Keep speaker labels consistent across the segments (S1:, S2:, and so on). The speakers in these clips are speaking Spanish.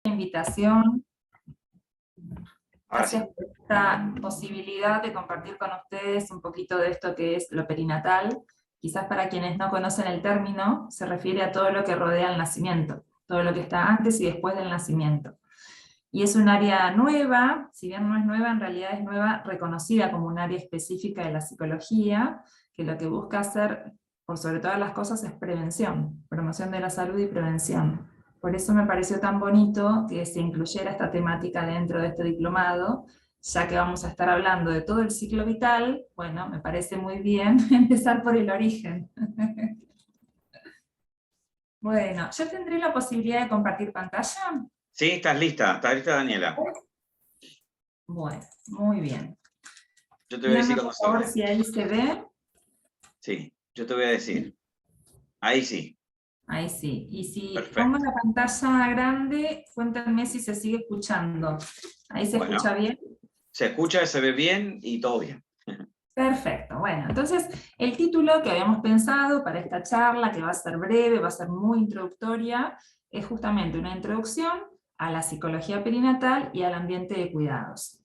S1: Invitación.
S2: Ahora sí.
S1: Gracias por esta posibilidad de compartir con ustedes un poquito de esto que es lo perinatal. Quizás para quienes no conocen el término, se refiere a todo lo que rodea el nacimiento, todo lo que está antes y después del nacimiento. Y es un área nueva, si bien no es nueva, en realidad es nueva, reconocida como un área específica de la psicología, que lo que busca hacer, por sobre todas las cosas, es prevención, promoción de la salud y prevención. Por eso me pareció tan bonito que se incluyera esta temática dentro de este diplomado, ya que vamos a estar hablando de todo el ciclo vital. Bueno, me parece muy bien empezar por el origen. Bueno, ¿yo tendré la posibilidad de compartir pantalla?
S2: Sí, estás lista, Daniela.
S1: Bueno, muy bien.
S2: Yo te voy a decir
S1: Díganme
S2: cuando
S1: por
S2: se
S1: favor
S2: ve.
S1: si ahí se ve.
S2: Sí, yo te voy a decir. Ahí sí.
S1: Ahí sí. Y si pongo
S2: Perfecto.
S1: la pantalla grande, cuéntenme si se sigue escuchando. ¿Ahí se
S2: Bueno,
S1: escucha bien?
S2: se escucha, se ve bien y todo bien.
S1: Perfecto. Bueno, entonces el título que habíamos pensado para esta charla, que va a ser breve, va a ser muy introductoria, es justamente una introducción a la psicología perinatal y al ambiente de cuidados.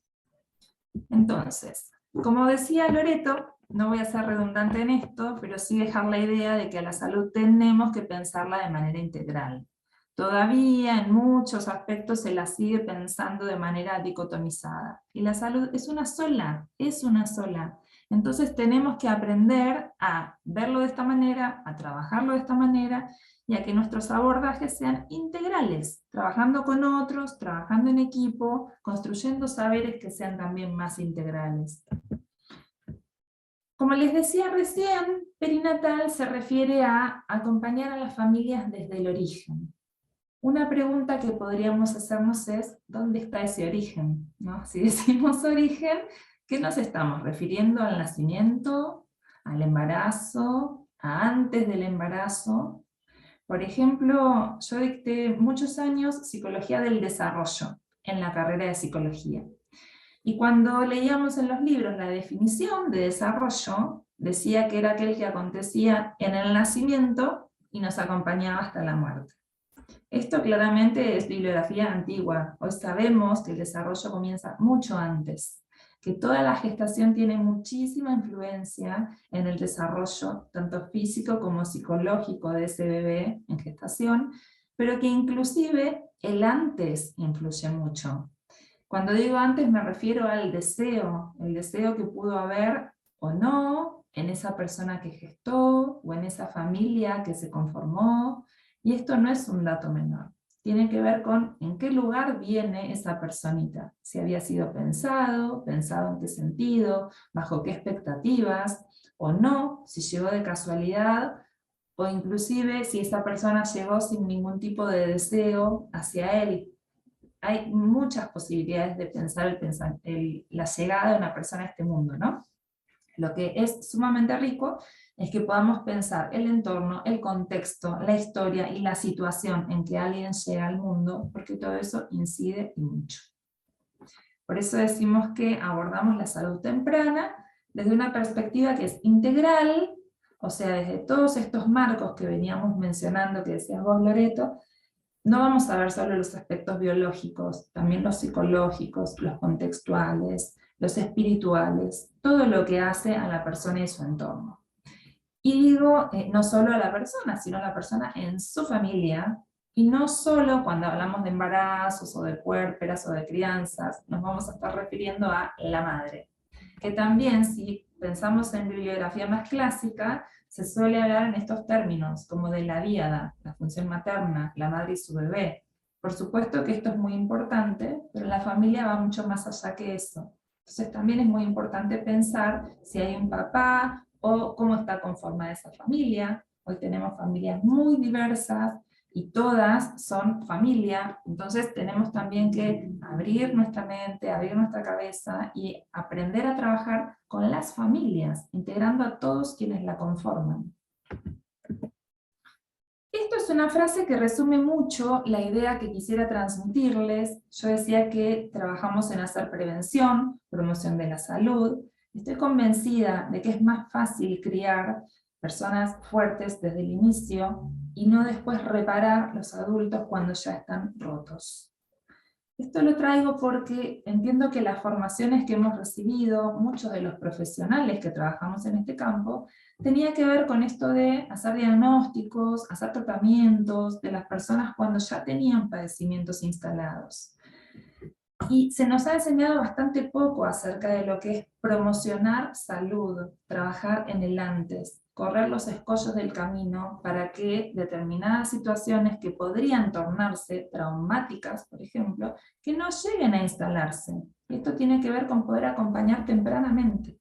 S1: Entonces, como decía Loreto, no voy a ser redundante en esto, pero sí dejar la idea de que a la salud tenemos que pensarla de manera integral. Todavía en muchos aspectos se la sigue pensando de manera dicotomizada. Y la salud es una sola, es una sola. Entonces tenemos que aprender a verlo de esta manera, a trabajarlo de esta manera, y a que nuestros abordajes sean integrales, trabajando con otros, trabajando en equipo, construyendo saberes que sean también más integrales. Como les decía recién, perinatal se refiere a acompañar a las familias desde el origen. Una pregunta que podríamos hacernos es, ¿dónde está ese origen? ¿No? Si decimos origen, ¿qué nos estamos refiriendo? ¿Al nacimiento? ¿Al embarazo? ¿A antes del embarazo? Por ejemplo, yo dicté muchos años psicología del desarrollo en la carrera de psicología. Y cuando leíamos en los libros la definición de desarrollo, decía que era aquel que acontecía en el nacimiento y nos acompañaba hasta la muerte. Esto claramente es bibliografía antigua. Hoy sabemos que el desarrollo comienza mucho antes, que toda la gestación tiene muchísima influencia en el desarrollo, tanto físico como psicológico de ese bebé en gestación, pero que inclusive el antes influye mucho. Cuando digo antes me refiero al deseo, el deseo que pudo haber o no en esa persona que gestó o en esa familia que se conformó. Y esto no es un dato menor. Tiene que ver con en qué lugar viene esa personita. Si había sido pensado en qué sentido, bajo qué expectativas, o no, si llegó de casualidad, o inclusive si esa persona llegó sin ningún tipo de deseo hacia él. Hay muchas posibilidades de pensar, la llegada de una persona a este mundo, ¿no? Lo que es sumamente rico es que podamos pensar el entorno, el contexto, la historia y la situación en que alguien llega al mundo, porque todo eso incide y mucho. Por eso decimos que abordamos la salud temprana desde una perspectiva que es integral, o sea, desde todos estos marcos que veníamos mencionando, que decías vos, Loreto. No vamos a ver solo los aspectos biológicos, también los psicológicos, los contextuales, los espirituales, todo lo que hace a la persona y su entorno. Y digo, no solo a la persona, sino a la persona en su familia, y no solo cuando hablamos de embarazos o de puérperas o de crianzas, nos vamos a estar refiriendo a la madre. Que también, si pensamos en bibliografía más clásica, se suele hablar en estos términos, como de la díada, la función materna, la madre y su bebé. Por supuesto que esto es muy importante, pero la familia va mucho más allá que eso. Entonces también es muy importante pensar si hay un papá o cómo está conformada esa familia. Hoy tenemos familias muy diversas y todas son familia, entonces tenemos también que abrir nuestra mente, abrir nuestra cabeza y aprender a trabajar con las familias, integrando a todos quienes la conforman. Esto es una frase que resume mucho la idea que quisiera transmitirles. Yo decía que trabajamos en hacer prevención, promoción de la salud. Estoy convencida de que es más fácil criar personas fuertes desde el inicio y no después reparar los adultos cuando ya están rotos. Esto lo traigo porque entiendo que las formaciones que hemos recibido, muchos de los profesionales que trabajamos en este campo, tenía que ver con esto de hacer diagnósticos, hacer tratamientos de las personas cuando ya tenían padecimientos instalados. Y se nos ha enseñado bastante poco acerca de lo que es promocionar salud, trabajar en el antes, correr los escollos del camino para que determinadas situaciones que podrían tornarse traumáticas, por ejemplo, que no lleguen a instalarse. Y esto tiene que ver con poder acompañar tempranamente.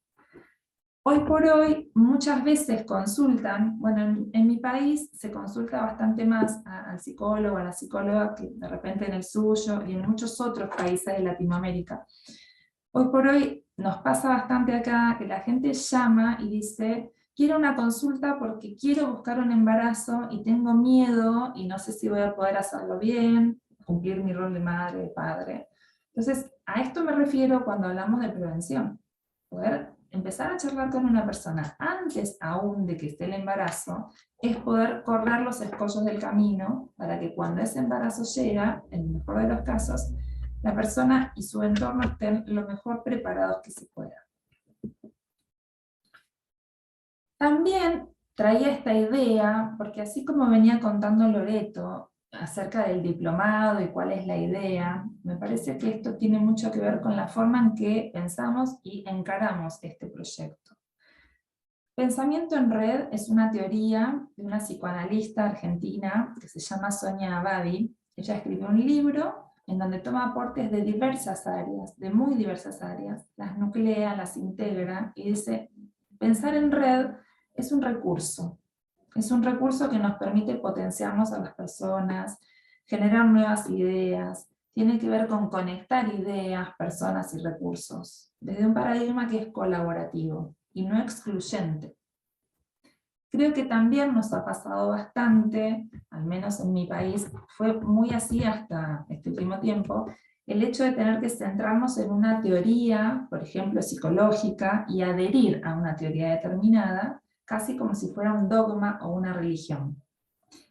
S1: Hoy por hoy muchas veces consultan, bueno, en mi país se consulta bastante más al psicólogo, a la psicóloga, que de repente en el suyo y en muchos otros países de Latinoamérica. Hoy por hoy nos pasa bastante acá que la gente llama y dice, quiero una consulta porque quiero buscar un embarazo y tengo miedo y no sé si voy a poder hacerlo bien, cumplir mi rol de madre, de padre. Entonces, a esto me refiero cuando hablamos de prevención. Poder empezar a charlar con una persona antes aún de que esté el embarazo, es poder correr los escollos del camino para que cuando ese embarazo llega, en el mejor de los casos, la persona y su entorno estén lo mejor preparados que se pueda. También traía esta idea, porque así como venía contando Loreto acerca del diplomado y cuál es la idea, me parece que esto tiene mucho que ver con la forma en que pensamos y encaramos este proyecto. Pensamiento en red es una teoría de una psicoanalista argentina que se llama Sonia Abadi. Ella escribió un libro en donde toma aportes de diversas áreas, de muy diversas áreas, las nuclea, las integra y dice, pensar en red es un recurso que nos permite potenciarnos a las personas, generar nuevas ideas, tiene que ver con conectar ideas, personas y recursos, desde un paradigma que es colaborativo y no excluyente. Creo que también nos ha pasado bastante, al menos en mi país, fue muy así hasta este último tiempo, el hecho de tener que centrarnos en una teoría, por ejemplo, psicológica, y adherir a una teoría determinada, casi como si fuera un dogma o una religión.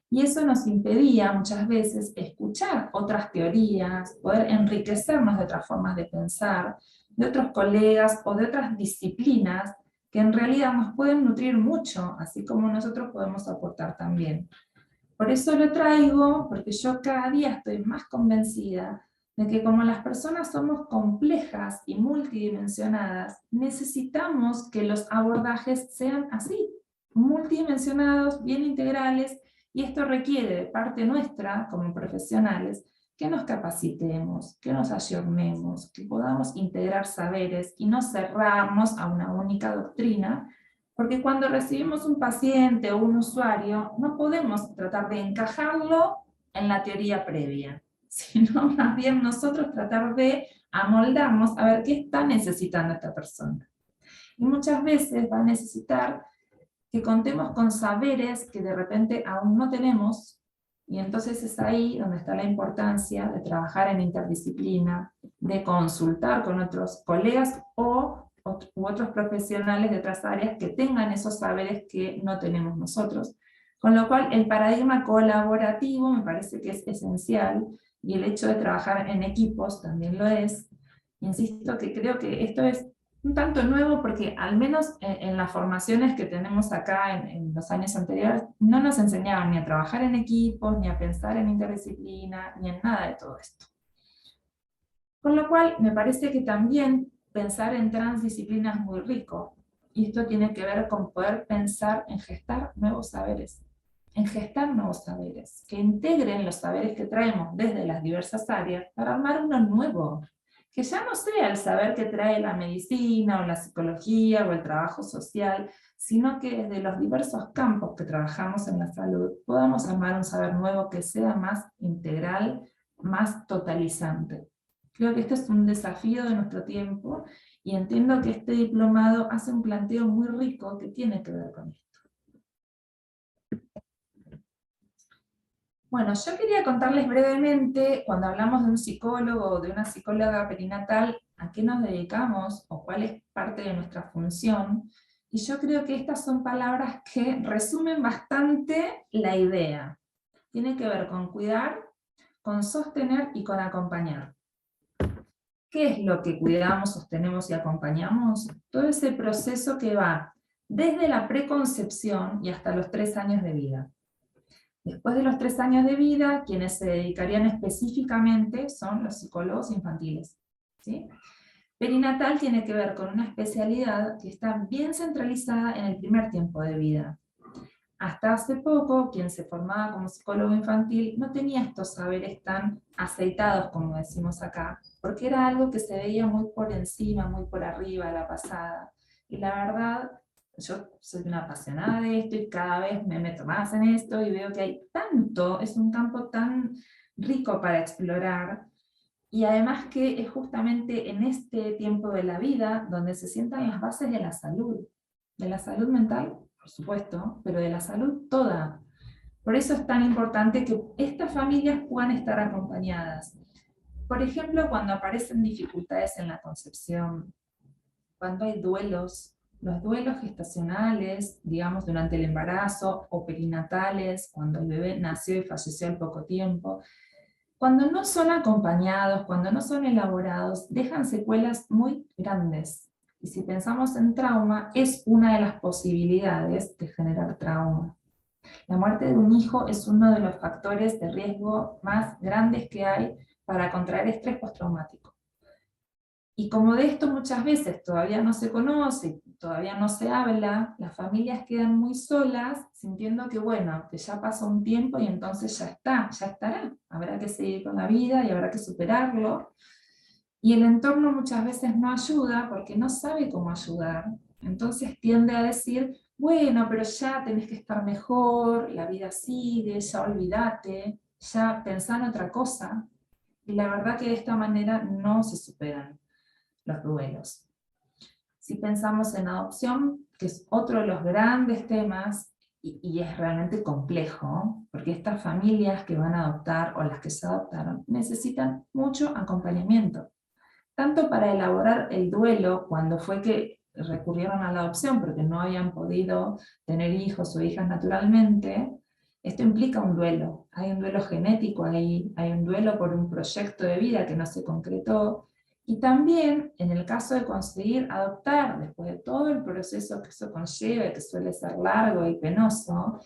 S1: Y eso nos impedía muchas veces escuchar otras teorías, poder enriquecernos de otras formas de pensar, de otros colegas o de otras disciplinas que en realidad nos pueden nutrir mucho, así como nosotros podemos aportar también. Por eso lo traigo, porque yo cada día estoy más convencida de que como las personas somos complejas y multidimensionadas, necesitamos que los abordajes sean así, multidimensionados, bien integrales, y esto requiere de parte nuestra, como profesionales, que nos capacitemos, que nos ayornemos, que podamos integrar saberes y no cerrarnos a una única doctrina, porque cuando recibimos un paciente o un usuario, no podemos tratar de encajarlo en la teoría previa, sino más bien nosotros tratar de amoldarnos a ver qué está necesitando esta persona. Y muchas veces va a necesitar que contemos con saberes que de repente aún no tenemos, y entonces es ahí donde está la importancia de trabajar en interdisciplina, de consultar con otros colegas u otros profesionales de otras áreas que tengan esos saberes que no tenemos nosotros. Con lo cual el paradigma colaborativo me parece que es esencial, y el hecho de trabajar en equipos también lo es. Insisto que creo que esto es un tanto nuevo porque al menos en las formaciones que tenemos acá en los años anteriores no nos enseñaban ni a trabajar en equipos, ni a pensar en interdisciplina, ni en nada de todo esto. Con lo cual me parece que también pensar en transdisciplina es muy rico, y esto tiene que ver con poder pensar en gestar nuevos saberes, que integren los saberes que traemos desde las diversas áreas para armar uno nuevo, que ya no sea el saber que trae la medicina o la psicología o el trabajo social, sino que desde los diversos campos que trabajamos en la salud podamos armar un saber nuevo que sea más integral, más totalizante. Creo que este es un desafío de nuestro tiempo, y entiendo que este diplomado hace un planteo muy rico que tiene que ver con esto. Bueno, yo quería contarles brevemente, cuando hablamos de un psicólogo o de una psicóloga perinatal, a qué nos dedicamos o cuál es parte de nuestra función. Y yo creo que estas son palabras que resumen bastante la idea. Tiene que ver con cuidar, con sostener y con acompañar. ¿Qué es lo que cuidamos, sostenemos y acompañamos? Todo ese proceso que va desde la preconcepción y hasta los 3 años de vida. Después de los 3 años de vida, quienes se dedicarían específicamente son los psicólogos infantiles, ¿sí? Perinatal tiene que ver con una especialidad que está bien centralizada en el primer tiempo de vida. Hasta hace poco, quien se formaba como psicólogo infantil no tenía estos saberes tan aceitados, como decimos acá, porque era algo que se veía muy por encima, muy por arriba, a la pasada. Y la verdad, yo soy una apasionada de esto y cada vez me meto más en esto y veo que hay tanto, es un campo tan rico para explorar, y además que es justamente en este tiempo de la vida donde se sientan las bases de la salud mental, por supuesto, pero de la salud toda. Por eso es tan importante que estas familias puedan estar acompañadas. Por ejemplo, cuando aparecen dificultades en la concepción, cuando hay duelos, los duelos gestacionales, digamos durante el embarazo, o perinatales, cuando el bebé nació y falleció al poco tiempo, cuando no son acompañados, cuando no son elaborados, dejan secuelas muy grandes. Y si pensamos en trauma, es una de las posibilidades de generar trauma. La muerte de un hijo es uno de los factores de riesgo más grandes que hay para contraer estrés postraumático. Y como de esto muchas veces todavía no se conoce, todavía no se habla, las familias quedan muy solas, sintiendo que bueno, que ya pasó un tiempo y entonces ya está, ya estará. Habrá que seguir con la vida y habrá que superarlo. Y el entorno muchas veces no ayuda porque no sabe cómo ayudar. Entonces tiende a decir, bueno, pero ya tenés que estar mejor, la vida sigue, ya olvídate, ya pensá en otra cosa. Y la verdad que de esta manera no se superan los duelos. Si pensamos en adopción, que es otro de los grandes temas, y es realmente complejo, porque estas familias que van a adoptar o las que se adoptaron necesitan mucho acompañamiento, tanto para elaborar el duelo cuando fue que recurrieron a la adopción porque no habían podido tener hijos o hijas naturalmente. Esto implica un duelo, hay un duelo genético ahí, hay un duelo por un proyecto de vida que no se concretó, y también en el caso de conseguir adoptar, después de todo el proceso que eso conlleva, que suele ser largo y penoso,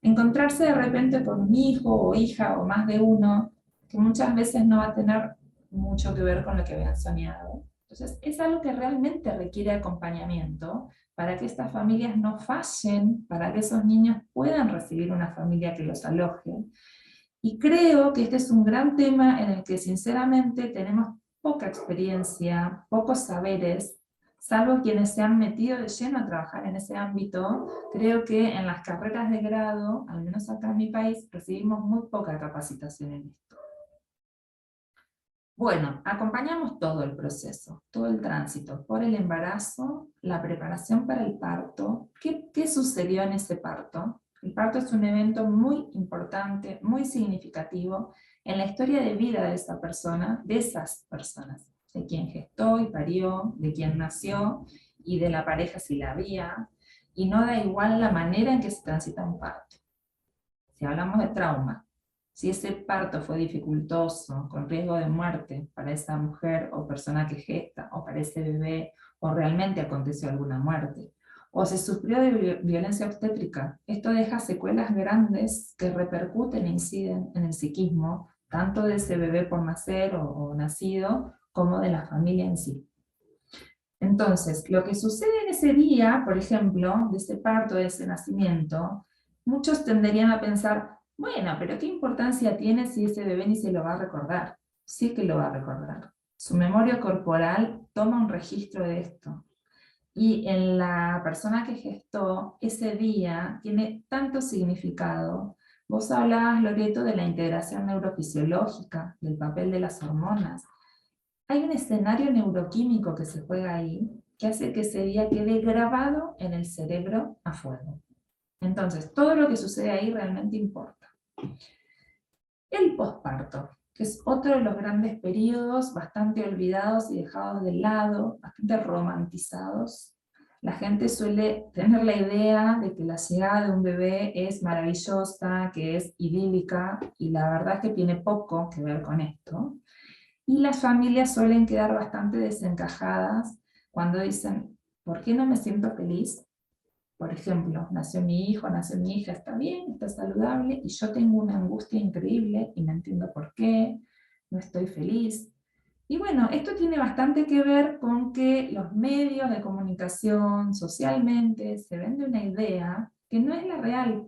S1: encontrarse de repente con un hijo o hija o más de uno, que muchas veces no va a tener mucho que ver con lo que habían soñado. Entonces es algo que realmente requiere acompañamiento para que estas familias no fallen, para que esos niños puedan recibir una familia que los aloje. Y creo que este es un gran tema en el que sinceramente tenemos poca experiencia, pocos saberes, salvo quienes se han metido de lleno a trabajar en ese ámbito. Creo que en las carreras de grado, al menos acá en mi país, recibimos muy poca capacitación en esto. Bueno, acompañamos todo el proceso, todo el tránsito, por el embarazo, la preparación para el parto. ¿Qué sucedió en ese parto? El parto es un evento muy importante, muy significativo en la historia de vida de esa persona, de esas personas, de quien gestó y parió, de quien nació y de la pareja si la había, y no da igual la manera en que se transita un parto. Si hablamos de trauma, si ese parto fue dificultoso, con riesgo de muerte para esa mujer o persona que gesta, o para ese bebé, o realmente aconteció alguna muerte, o se sufrió de violencia obstétrica, esto deja secuelas grandes que repercuten e inciden en el psiquismo, tanto de ese bebé por nacer o nacido, como de la familia en sí. Entonces, lo que sucede en ese día, por ejemplo, de ese parto, de ese nacimiento, muchos tenderían a pensar, bueno, pero ¿qué importancia tiene si ese bebé ni se lo va a recordar? Sí que lo va a recordar. Su memoria corporal toma un registro de esto. Y en la persona que gestó, ese día tiene tanto significado. Vos hablabas, Loreto, de la integración neurofisiológica, del papel de las hormonas. Hay un escenario neuroquímico que se juega ahí, que hace que ese día quede grabado en el cerebro a fuego. Entonces, todo lo que sucede ahí realmente importa. El posparto, que es otro de los grandes periodos bastante olvidados y dejados de lado, bastante romantizados. La gente suele tener la idea de que la llegada de un bebé es maravillosa, que es idílica, y la verdad es que tiene poco que ver con esto. Y las familias suelen quedar bastante desencajadas cuando dicen, ¿por qué no me siento feliz? Por ejemplo, nació mi hijo, nació mi hija, está bien, está saludable, y yo tengo una angustia increíble y no entiendo por qué, no estoy feliz. Y bueno, esto tiene bastante que ver con que los medios de comunicación socialmente se vende una idea que no es la real.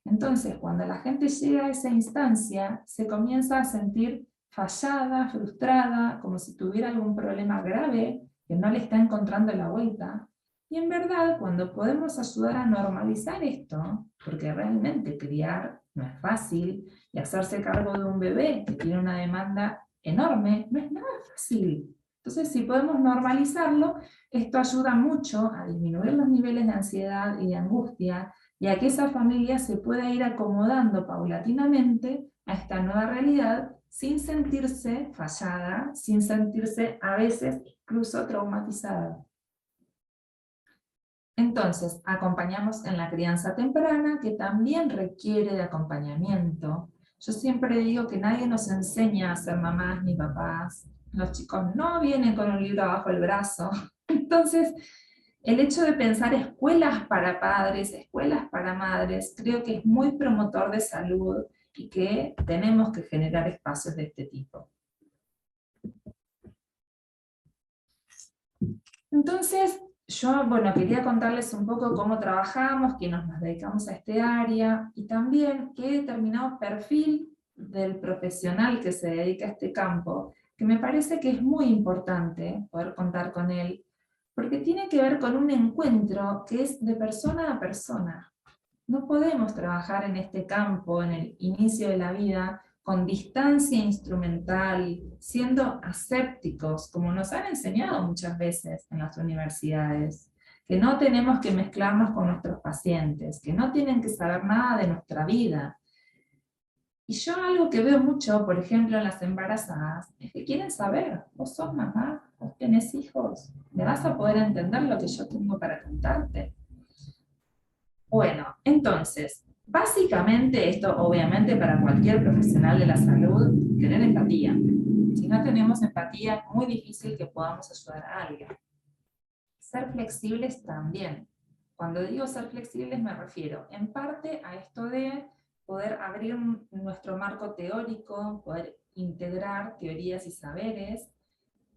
S1: Entonces, cuando la gente llega a esa instancia, se comienza a sentir fallada, frustrada, como si tuviera algún problema grave que no le está encontrando la vuelta. Y en verdad, cuando podemos ayudar a normalizar esto, porque realmente criar no es fácil, y hacerse cargo de un bebé que tiene una demanda enorme, no es nada fácil. Entonces, si podemos normalizarlo, esto ayuda mucho a disminuir los niveles de ansiedad y de angustia, y a que esa familia se pueda ir acomodando paulatinamente a esta nueva realidad sin sentirse fallada, sin sentirse a veces incluso traumatizada. Entonces, acompañamos en la crianza temprana, que también requiere de acompañamiento. Yo siempre digo que nadie nos enseña a ser mamás ni papás. Los chicos no vienen con un libro abajo el brazo. Entonces, el hecho de pensar escuelas para padres, escuelas para madres, creo que es muy promotor de salud y que tenemos que generar espacios de este tipo. Entonces, yo, bueno, quería contarles un poco cómo trabajamos, quiénes nos dedicamos a este área, y también qué determinado perfil del profesional que se dedica a este campo, que me parece que es muy importante poder contar con él, porque tiene que ver con un encuentro que es de persona a persona. No podemos trabajar en este campo, en el inicio de la vida, con distancia instrumental, siendo asépticos, como nos han enseñado muchas veces en las universidades, que no tenemos que mezclarnos con nuestros pacientes, que no tienen que saber nada de nuestra vida. Y yo algo que veo mucho, por ejemplo, en las embarazadas, es que quieren saber, vos sos mamá, vos tenés hijos, ¿me vas a poder entender lo que yo tengo para contarte? Bueno, entonces, básicamente esto, obviamente, para cualquier profesional de la salud, tener empatía. Si no tenemos empatía, es muy difícil que podamos ayudar a alguien. Ser flexibles también. Cuando digo ser flexibles me refiero en parte a esto de poder abrir nuestro marco teórico, poder integrar teorías y saberes,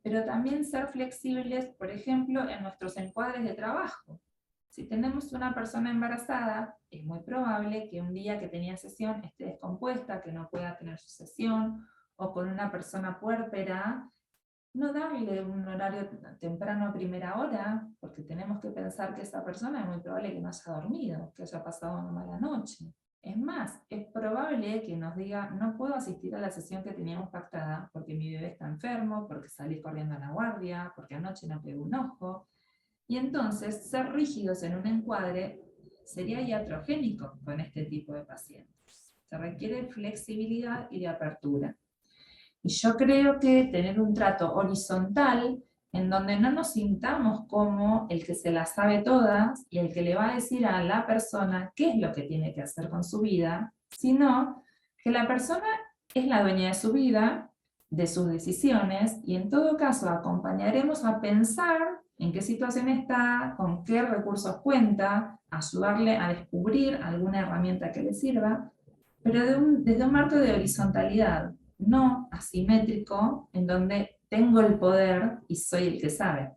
S1: pero también ser flexibles, por ejemplo, en nuestros encuadres de trabajo. Si tenemos una persona embarazada, es muy probable que un día que tenía sesión esté descompuesta, que no pueda tener su sesión, o con una persona puérpera, no darle un horario temprano a primera hora, porque tenemos que pensar que esa persona es muy probable que no haya dormido, que haya pasado una mala noche. Es más, es probable que nos diga, no puedo asistir a la sesión que teníamos pactada porque mi bebé está enfermo, porque salí corriendo a la guardia, porque anoche no pegó un ojo. Y entonces, ser rígidos en un encuadre sería iatrogénico con este tipo de pacientes. Se requiere flexibilidad y de apertura. Y yo creo que tener un trato horizontal en donde no nos sintamos como el que se las sabe todas y el que le va a decir a la persona qué es lo que tiene que hacer con su vida, sino que la persona es la dueña de su vida, de sus decisiones, y en todo caso acompañaremos a pensar en qué situación está, con qué recursos cuenta, ayudarle a descubrir alguna herramienta que le sirva, pero desde un marco de horizontalidad, no asimétrico, en donde tengo el poder y soy el que sabe.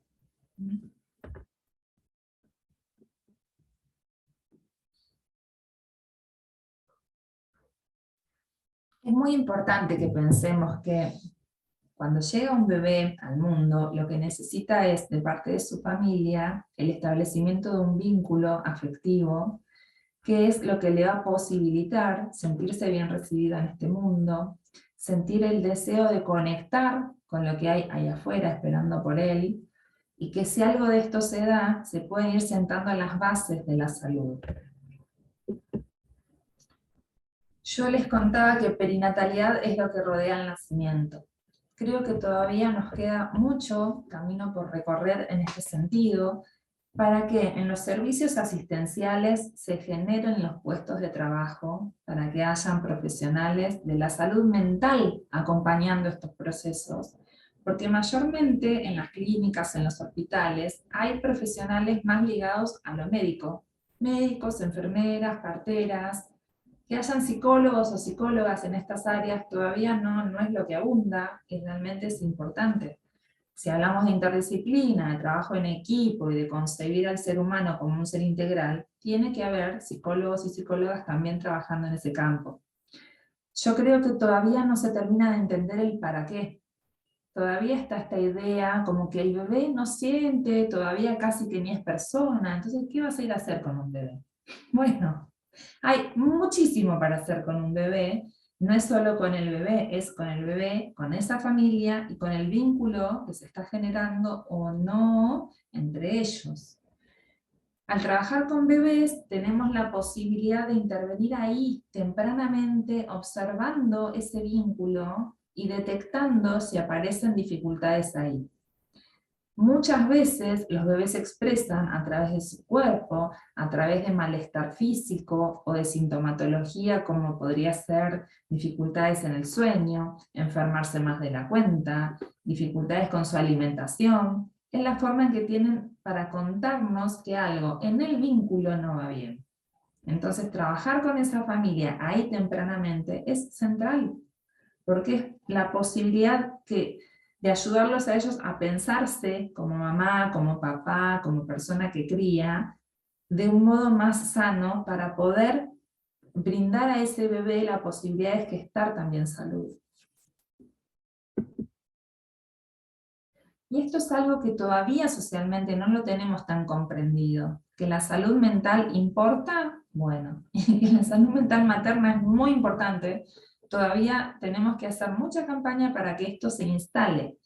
S1: Es muy importante que pensemos que cuando llega un bebé al mundo, lo que necesita es, de parte de su familia, el establecimiento de un vínculo afectivo, que es lo que le va a posibilitar sentirse bien recibido en este mundo, sentir el deseo de conectar con lo que hay ahí afuera esperando por él, y que si algo de esto se da, se pueden ir sentando en las bases de la salud. Yo les contaba que perinatalidad es lo que rodea el nacimiento. Creo que todavía nos queda mucho camino por recorrer en este sentido, para que en los servicios asistenciales se generen los puestos de trabajo, para que hayan profesionales de la salud mental acompañando estos procesos, porque mayormente en las clínicas, en los hospitales, hay profesionales más ligados a lo médico, médicos, enfermeras, parteras. Que hayan psicólogos o psicólogas en estas áreas todavía no es lo que abunda, y realmente es importante. Si hablamos de interdisciplina, de trabajo en equipo y de concebir al ser humano como un ser integral, tiene que haber psicólogos y psicólogas también trabajando en ese campo. Yo creo que todavía no se termina de entender el para qué. Todavía está esta idea como que el bebé no siente, todavía casi que ni es persona, entonces ¿qué vas a ir a hacer con un bebé? Bueno, hay muchísimo para hacer con un bebé, no es solo con el bebé, es con el bebé, con esa familia y con el vínculo que se está generando o no entre ellos. Al trabajar con bebés tenemos la posibilidad de intervenir ahí tempranamente, observando ese vínculo y detectando si aparecen dificultades ahí. Muchas veces los bebés se expresan a través de su cuerpo, a través de malestar físico o de sintomatología como podría ser dificultades en el sueño, enfermarse más de la cuenta, dificultades con su alimentación. Es la forma en que tienen para contarnos que algo en el vínculo no va bien. Entonces trabajar con esa familia ahí tempranamente es central, porque es la posibilidad de ayudarlos a ellos a pensarse como mamá, como papá, como persona que cría, de un modo más sano para poder brindar a ese bebé la posibilidad de gestar también salud. Y esto es algo que todavía socialmente no lo tenemos tan comprendido. ¿Que la salud mental importa? Bueno, y que la salud mental materna es muy importante. Todavía tenemos que hacer mucha campaña para que esto se instale.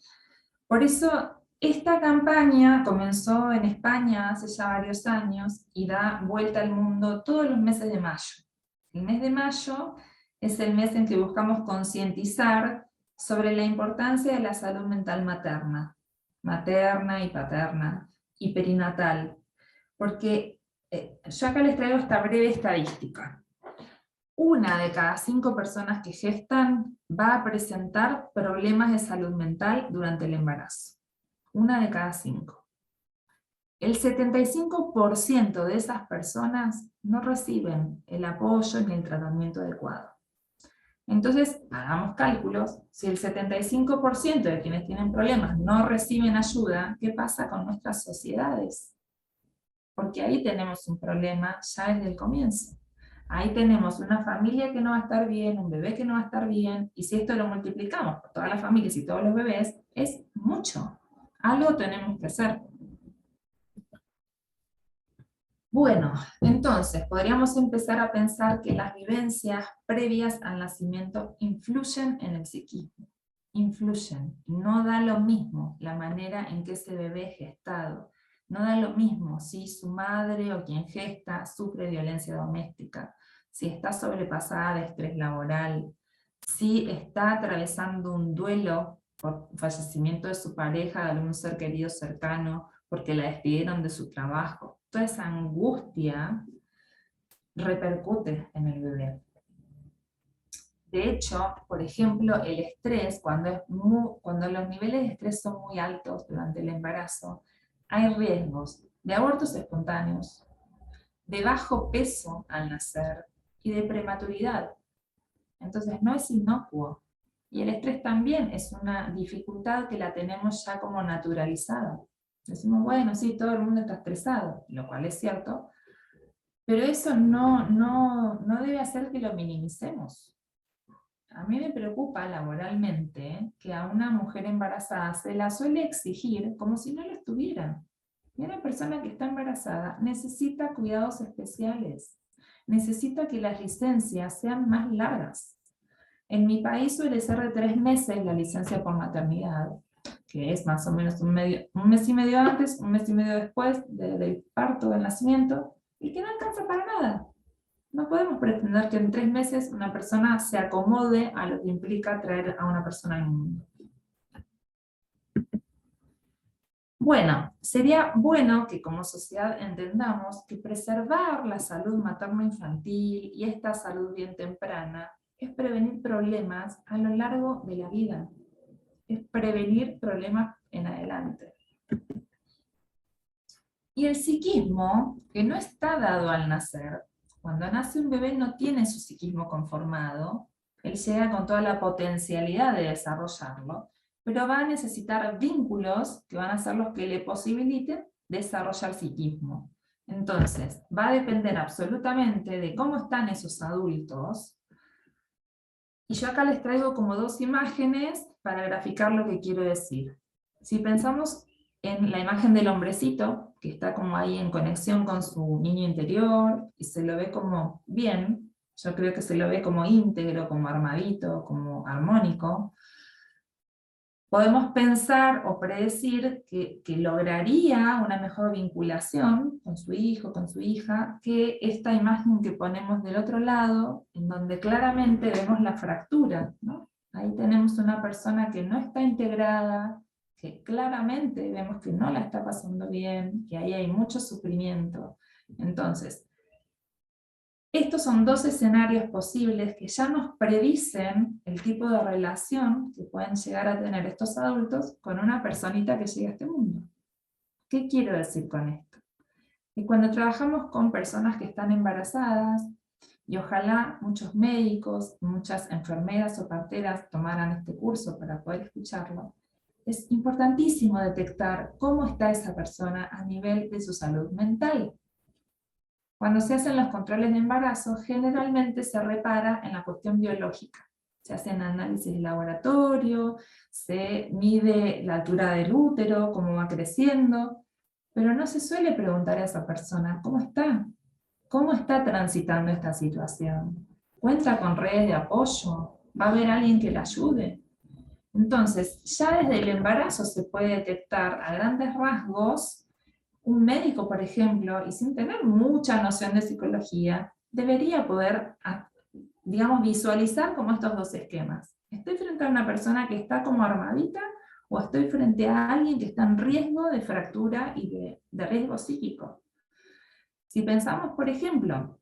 S1: Por eso, esta campaña comenzó en España hace ya varios años y da vuelta al mundo todos los meses de mayo. El mes de mayo es el mes en que buscamos concientizar sobre la importancia de la salud mental materna y paterna, y perinatal, porque yo acá les traigo esta breve estadística. 1 de cada 5 personas que gestan va a presentar problemas de salud mental durante el embarazo. 1 de cada 5. El 75% de esas personas no reciben el apoyo ni el tratamiento adecuado. Entonces, hagamos cálculos. Si el 75% de quienes tienen problemas no reciben ayuda, ¿qué pasa con nuestras sociedades? Porque ahí tenemos un problema ya desde el comienzo. Ahí tenemos una familia que no va a estar bien, un bebé que no va a estar bien, y si esto lo multiplicamos por todas las familias y todos los bebés, es mucho. Algo tenemos que hacer. Bueno, entonces podríamos empezar a pensar que las vivencias previas al nacimiento influyen en el psiquismo. Influyen. No da lo mismo la manera en que ese bebé es gestado. No da lo mismo si su madre o quien gesta sufre violencia doméstica, si está sobrepasada de estrés laboral, si está atravesando un duelo por fallecimiento de su pareja, de algún ser querido cercano, porque la despidieron de su trabajo. Toda esa angustia repercute en el bebé. De hecho, por ejemplo, el estrés, cuando los niveles de estrés son muy altos durante el embarazo, hay riesgos de abortos espontáneos, de bajo peso al nacer y de prematuridad. Entonces no es inocuo. Y el estrés también es una dificultad que la tenemos ya como naturalizada. Decimos, bueno, sí, todo el mundo está estresado, lo cual es cierto, pero eso no debe hacer que lo minimicemos. A mí me preocupa laboralmente que a una mujer embarazada se la suele exigir como si no lo estuviera. Y una persona que está embarazada necesita cuidados especiales, necesita que las licencias sean más largas. En mi país suele ser de 3 meses la licencia por maternidad, que es más o menos un mes y medio antes, un mes y medio después del parto, del nacimiento, y que no alcanza para nada. No podemos pretender que en 3 meses una persona se acomode a lo que implica traer a una persona al mundo. Bueno, sería bueno que como sociedad entendamos que preservar la salud materno-infantil y esta salud bien temprana es prevenir problemas a lo largo de la vida, es prevenir problemas en adelante. Y el psiquismo, que no está dado al nacer, cuando nace un bebé no tiene su psiquismo conformado, él llega con toda la potencialidad de desarrollarlo, pero va a necesitar vínculos que van a ser los que le posibiliten desarrollar psiquismo. Entonces, va a depender absolutamente de cómo están esos adultos. Y yo acá les traigo como dos imágenes para graficar lo que quiero decir. Si pensamos en la imagen del hombrecito, que está como ahí en conexión con su niño interior, y se lo ve como bien, yo creo que se lo ve como íntegro, como armadito, como armónico, podemos pensar o predecir que lograría una mejor vinculación con su hijo, con su hija, que esta imagen que ponemos del otro lado, en donde claramente vemos la fractura, ¿no? Ahí tenemos una persona que no está integrada, que claramente vemos que no la está pasando bien, que ahí hay mucho sufrimiento. Entonces, estos son dos escenarios posibles que ya nos predicen el tipo de relación que pueden llegar a tener estos adultos con una personita que llega a este mundo. ¿Qué quiero decir con esto? Que cuando trabajamos con personas que están embarazadas, y ojalá muchos médicos, muchas enfermeras o parteras tomaran este curso para poder escucharlo, es importantísimo detectar cómo está esa persona a nivel de su salud mental. Cuando se hacen los controles de embarazo, generalmente se repara en la cuestión biológica. Se hacen análisis de laboratorio, se mide la altura del útero, cómo va creciendo, pero no se suele preguntar a esa persona, ¿cómo está? ¿Cómo está transitando esta situación? ¿Cuenta con redes de apoyo? ¿Va a haber alguien que la ayude? Entonces, ya desde el embarazo se puede detectar a grandes rasgos. Un médico, por ejemplo, y sin tener mucha noción de psicología, debería poder, digamos, visualizar como estos dos esquemas. ¿Estoy frente a una persona que está como armadita o estoy frente a alguien que está en riesgo de fractura y de riesgo psíquico? Si pensamos, por ejemplo,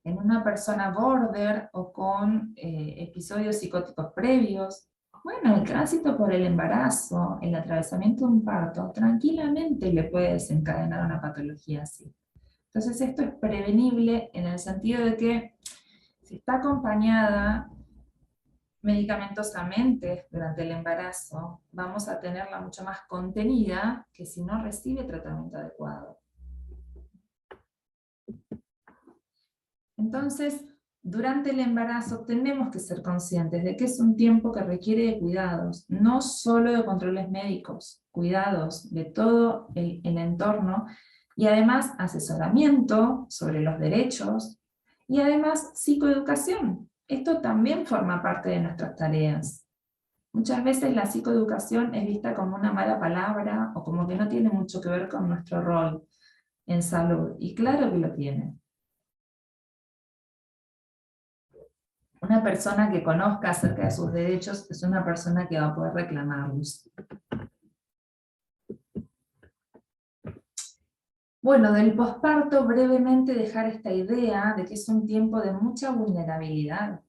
S1: en una persona border o con episodios psicóticos previos, bueno, el tránsito por el embarazo, el atravesamiento de un parto, tranquilamente le puede desencadenar una patología así. Entonces esto es prevenible en el sentido de que si está acompañada medicamentosamente durante el embarazo, vamos a tenerla mucho más contenida que si no recibe tratamiento adecuado. Entonces, durante el embarazo tenemos que ser conscientes de que es un tiempo que requiere de cuidados, no solo de controles médicos, cuidados de todo el entorno, y además asesoramiento sobre los derechos, y además psicoeducación. Esto también forma parte de nuestras tareas. Muchas veces la psicoeducación es vista como una mala palabra, o como que no tiene mucho que ver con nuestro rol en salud, y claro que lo tiene. Una persona que conozca acerca de sus derechos es una persona que va a poder reclamarlos. Bueno, del posparto brevemente dejar esta idea de que es un tiempo de mucha vulnerabilidad.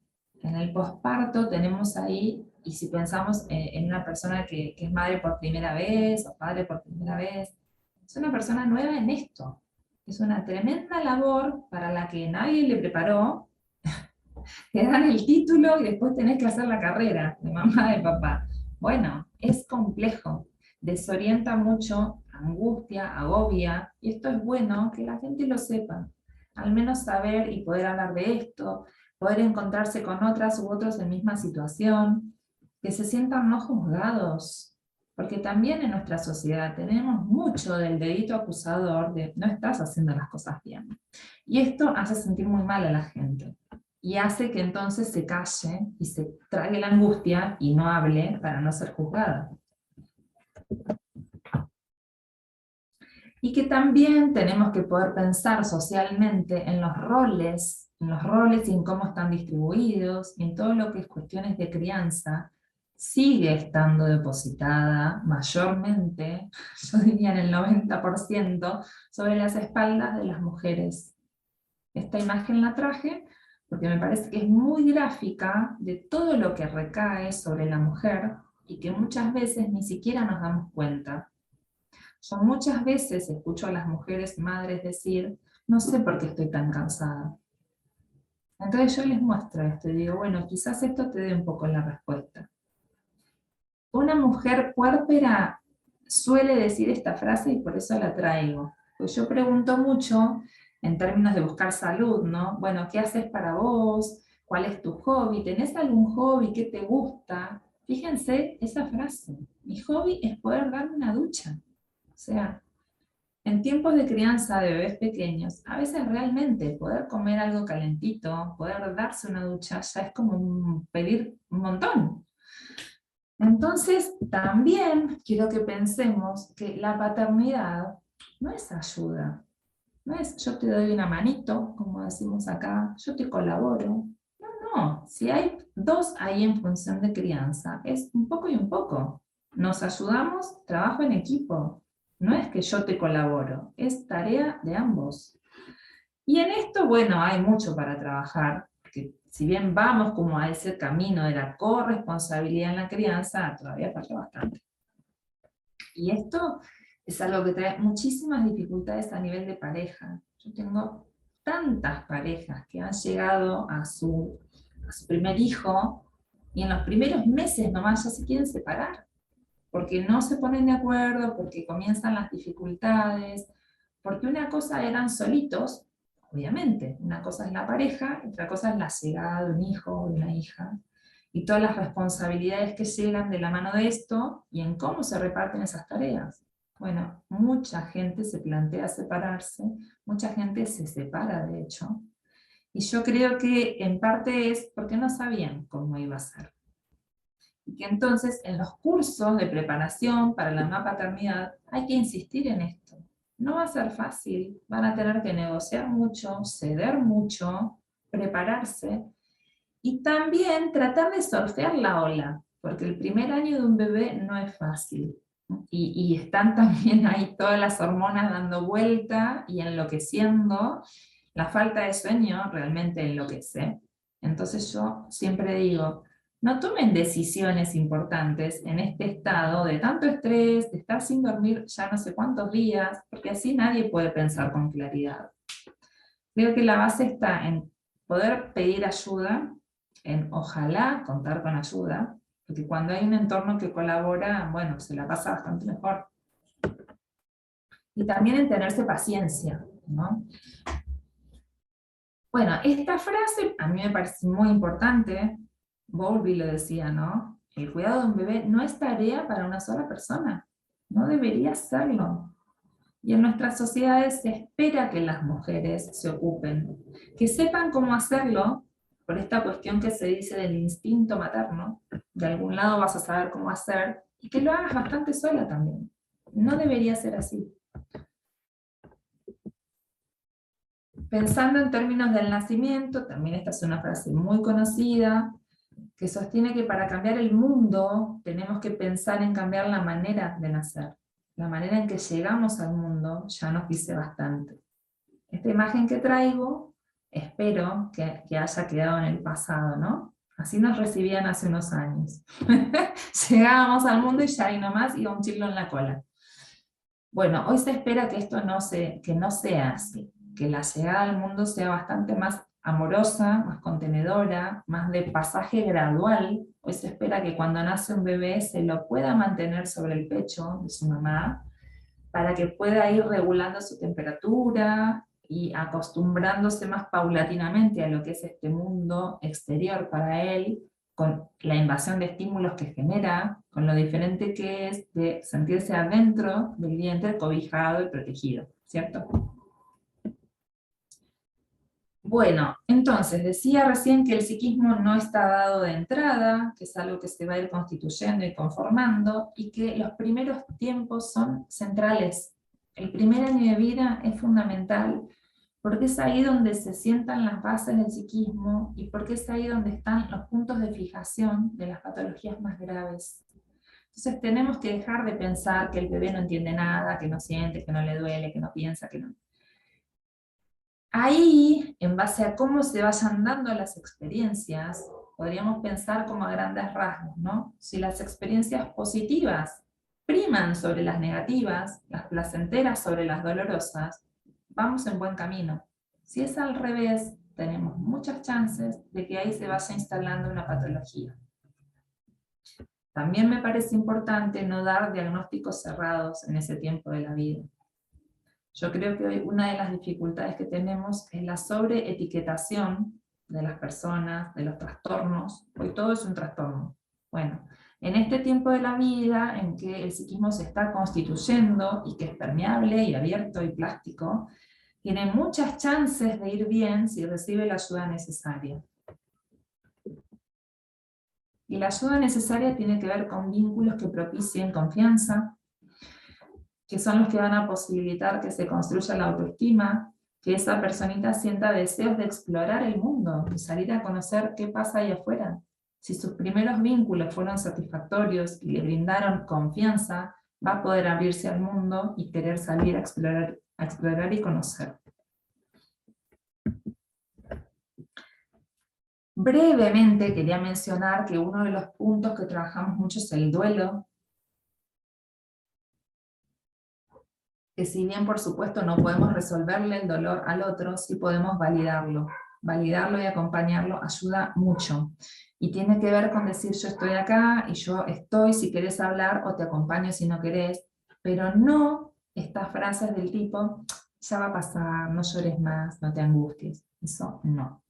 S1: En el posparto tenemos ahí, y si pensamos en una persona que es madre por primera vez o padre por primera vez, es una persona nueva en esto. Es una tremenda labor para la que nadie le preparó. Te dan el título y después tenés que hacer la carrera de mamá, de papá. Bueno, es complejo, desorienta mucho, angustia, agobia, y esto es bueno que la gente lo sepa. Al menos saber y poder hablar de esto, poder encontrarse con otras u otros en misma situación, que se sientan no juzgados, porque también en nuestra sociedad tenemos mucho del dedito acusador de no estás haciendo las cosas bien. Y esto hace sentir muy mal a la gente. Y hace que entonces se calle y se trague la angustia y no hable para no ser juzgada. Y que también tenemos que poder pensar socialmente en los roles y en cómo están distribuidos, y en todo lo que es cuestiones de crianza, sigue estando depositada mayormente, yo diría en el 90%, sobre las espaldas de las mujeres. Esta imagen la traje porque me parece que es muy gráfica de todo lo que recae sobre la mujer y que muchas veces ni siquiera nos damos cuenta. Yo muchas veces escucho a las mujeres madres decir, no sé por qué estoy tan cansada. Entonces yo les muestro esto y digo, bueno, quizás esto te dé un poco la respuesta. Una mujer puérpera suele decir esta frase y por eso la traigo. Pues yo pregunto mucho en términos de buscar salud, ¿no? Bueno, ¿qué haces para vos? ¿Cuál es tu hobby? ¿Tenés algún hobby? ¿Qué te gusta? Fíjense esa frase. Mi hobby es poder darme una ducha. O sea, en tiempos de crianza de bebés pequeños, a veces realmente poder comer algo calentito, poder darse una ducha, ya es como pedir un montón. Entonces, también quiero que pensemos que la paternidad no es ayuda, no es yo te doy una manito, como decimos acá, yo te colaboro. No, no, si hay dos ahí en función de crianza, es un poco y un poco. Nos ayudamos, trabajo en equipo. No es que yo te colaboro, es tarea de ambos. Y en esto, bueno, hay mucho para trabajar, porque si bien vamos como a ese camino de la corresponsabilidad en la crianza, todavía falta bastante. Y esto es algo que trae muchísimas dificultades a nivel de pareja. Yo tengo tantas parejas que han llegado a su primer hijo y en los primeros meses nomás ya se quieren separar, porque no se ponen de acuerdo, porque comienzan las dificultades, porque una cosa eran solitos, obviamente, una cosa es la pareja, otra cosa es la llegada de un hijo o de una hija, y todas las responsabilidades que llegan de la mano de esto, y en cómo se reparten esas tareas. Bueno, mucha gente se plantea separarse, mucha gente se separa de hecho, y yo creo que en parte es porque no sabían cómo iba a ser. Y que entonces en los cursos de preparación para la nueva paternidad hay que insistir en esto. No va a ser fácil, van a tener que negociar mucho, ceder mucho, prepararse y también tratar de surfear la ola, porque el primer año de un bebé no es fácil. Y están también ahí todas las hormonas dando vuelta y enloqueciendo. La falta de sueño realmente enloquece. Entonces yo siempre digo, no tomen decisiones importantes en este estado de tanto estrés, de estar sin dormir ya no sé cuántos días, porque así nadie puede pensar con claridad. Creo que la base está en poder pedir ayuda, en ojalá contar con ayuda, porque cuando hay un entorno que colabora, bueno, se la pasa bastante mejor. Y también en tenerse paciencia, ¿no? Bueno, esta frase a mí me parece muy importante. Bowlby lo decía, ¿no? El cuidado de un bebé no es tarea para una sola persona. No debería serlo. Y en nuestras sociedades se espera que las mujeres se ocupen, que sepan cómo hacerlo, por esta cuestión que se dice del instinto materno. De algún lado vas a saber cómo hacer, y que lo hagas bastante sola también. No debería ser así. Pensando en términos del nacimiento, también esta es una frase muy conocida, que sostiene que para cambiar el mundo tenemos que pensar en cambiar la manera de nacer. La manera en que llegamos al mundo ya nos dice bastante. Esta imagen que traigo, espero que haya quedado en el pasado, ¿no? Así nos recibían hace unos años. Llegábamos al mundo y ya ahí nomás iba un chilo en la cola. Bueno, hoy se espera que esto que no sea así, que la llegada al mundo sea bastante más amorosa, más contenedora, más de pasaje gradual. Hoy se espera que cuando nace un bebé se lo pueda mantener sobre el pecho de su mamá, para que pueda ir regulando su temperatura y acostumbrándose más paulatinamente a lo que es este mundo exterior para él, con la invasión de estímulos que genera, con lo diferente que es de sentirse adentro del vientre cobijado y protegido, ¿cierto? Bueno, entonces decía recién que el psiquismo no está dado de entrada, que es algo que se va a ir constituyendo y conformando, y que los primeros tiempos son centrales. El primer año de vida es fundamental, porque es ahí donde se sientan las bases del psiquismo y porque es ahí donde están los puntos de fijación de las patologías más graves. Entonces tenemos que dejar de pensar que el bebé no entiende nada, que no siente, que no le duele, que no piensa, que no. Ahí, en base a cómo se vayan dando las experiencias, podríamos pensar como a grandes rasgos, ¿no? Si las experiencias positivas priman sobre las negativas, las placenteras sobre las dolorosas, vamos en buen camino. Si es al revés, tenemos muchas chances de que ahí se vaya instalando una patología. También me parece importante no dar diagnósticos cerrados en ese tiempo de la vida. Yo creo que hoy una de las dificultades que tenemos es la sobreetiquetación de las personas, de los trastornos. Hoy todo es un trastorno. Bueno, en este tiempo de la vida en que el psiquismo se está constituyendo y que es permeable y abierto y plástico, tiene muchas chances de ir bien si recibe la ayuda necesaria. Y la ayuda necesaria tiene que ver con vínculos que propicien confianza, que son los que van a posibilitar que se construya la autoestima, que esa personita sienta deseos de explorar el mundo, y salir a conocer qué pasa ahí afuera. Si sus primeros vínculos fueron satisfactorios y le brindaron confianza, va a poder abrirse al mundo y querer salir a explorar y conocer. Brevemente quería mencionar que uno de los puntos que trabajamos mucho es el duelo, que si bien por supuesto no podemos resolverle el dolor al otro, sí podemos validarlo. Validarlo y acompañarlo ayuda mucho. Y tiene que ver con decir yo estoy acá y yo estoy si querés hablar o te acompaño si no querés, pero no estas frases del tipo ya va a pasar, no llores más, no te angusties. Eso no.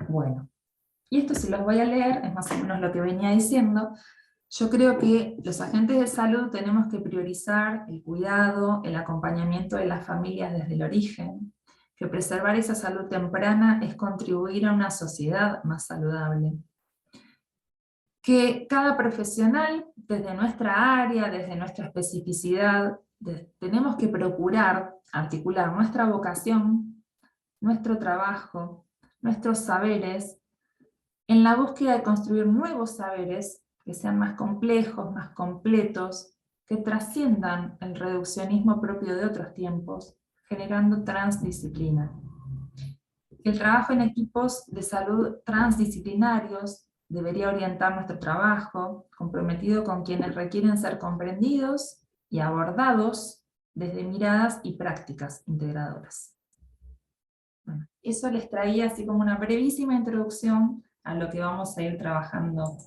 S1: Bueno, y esto se los voy a leer, es más o menos lo que venía diciendo. Yo creo que los agentes de salud tenemos que priorizar el cuidado, el acompañamiento de las familias desde el origen, que preservar esa salud temprana es contribuir a una sociedad más saludable. Que cada profesional, desde nuestra área, desde nuestra especificidad, tenemos que procurar articular nuestra vocación, nuestro trabajo, nuestros saberes, en la búsqueda de construir nuevos saberes que sean más complejos, más completos, que trasciendan el reduccionismo propio de otros tiempos, generando transdisciplina. El trabajo en equipos de salud transdisciplinarios debería orientar nuestro trabajo, comprometido con quienes requieren ser comprendidos y abordados desde miradas y prácticas integradoras. Bueno, eso les traía así como una brevísima introducción a lo que vamos a ir trabajando.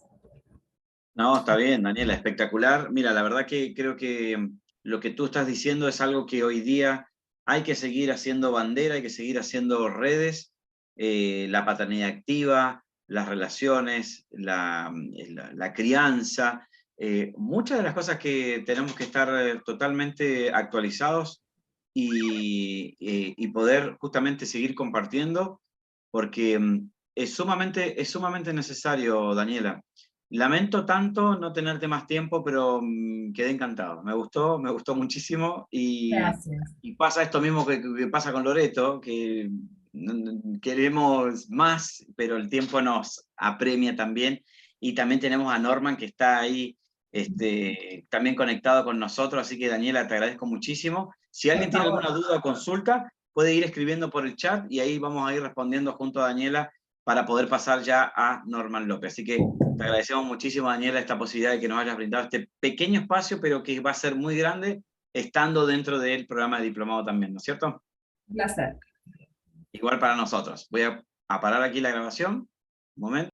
S2: No, está bien, Daniela, espectacular. Mira, la verdad que creo que lo que tú estás diciendo es algo que hoy día hay que seguir haciendo bandera, hay que seguir haciendo redes, la paternidad activa, las relaciones, la crianza, muchas de las cosas que tenemos que estar totalmente actualizados y poder justamente seguir compartiendo, porque es sumamente necesario, Daniela. Lamento tanto no tenerte más tiempo, pero quedé encantado. Me gustó muchísimo
S1: Gracias.
S2: y pasa esto mismo que pasa con Loreto, que queremos más, pero el tiempo nos apremia también. Y también tenemos a Norman que está ahí también conectado con nosotros, así que Daniela, te agradezco muchísimo. Si alguien tiene alguna duda o consulta, puede ir escribiendo por el chat y ahí vamos a ir respondiendo junto a Daniela para poder pasar ya a Norman López. Así que te agradecemos muchísimo, Daniela, esta posibilidad de que nos hayas brindado este pequeño espacio, pero que va a ser muy grande, estando dentro del programa de diplomado también, ¿no es cierto?
S1: Un placer.
S2: Igual para nosotros. Voy a parar aquí la grabación. Un momento.